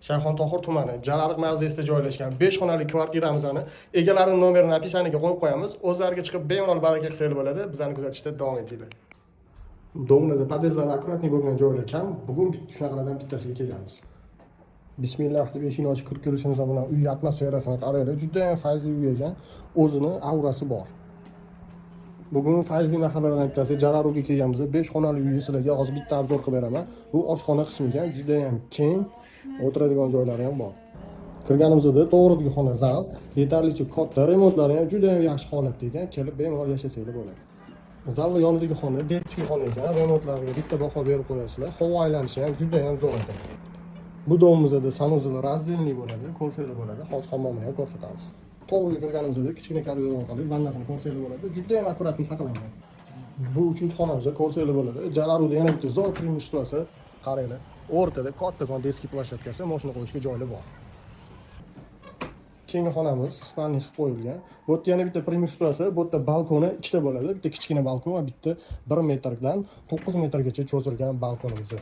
Shayxontohur tumani, Jalariq mavzesida joylashgan 5 xonali kvartiramizni egalarining nomerini opisaniyaga qo'yib qo'yamiz. O'zlariga chiqib bemalol baraka qilsanglar bo'ladi. Bizlarni kuzatishda davom etinglar. Domlada podyezdlar akkuratniy bo'lgan joylar kam. Bugun shunaqalardan bittasiga kelganmiz. Bismillah deb eshikni ochib kirib kelishimiz bilan uy atmosferasini qaranglar. Juda ham fayzli uy ekan. O'zini aurasi bor. Bugun fayzli mahallalardan bittasi Jalaruga kelganmiz. 5 xonali uyni sizlarga hozir bitta obzor qilib beraman. Bu oshxona qismi ekan, juda ham keng, o'tiradigan joylari ham bor. Kirganimizda to'g'ri xona zal, yetarlicha katta, remontlari ham juda ham yaxshi holatda ekan. Kelib bemalol yashasanglar bo'ladi. Zalning yonidagi xona detskiy xona ekan. Remontlariga bitta baho berib qo'yasizlar. Havo aylanishi ham juda ham zo'r ekan. Bu domimizda sanuzel razdelniy bo'ladi, ko'rsanglar bo'ladi. Hozir hammomini ham ko'rsatamiz. To'g'riga kirganimizda kichkina koridor orqali vannasini ko'rsanglar bo'ladi. Juda ham akkuratni saqlangan. Bu 3-xonamizda ko'rsanglar bo'ladi. Jalaruda yana bitta zo'r preimуществоsi qaranglar. O'rtada kattakon deski plashatkasi, mashina qo'yishga joylar bor. Keyingi xonamiz spalni qilib qo'yilgan. Bu yerda yana bitta preimуществоsi, bu yerda balkoni ikkita bo'ladi. Bitta kichkina balkon va bitta 1 metrdan 9 metrgacha cho'zilgan balkonimiz.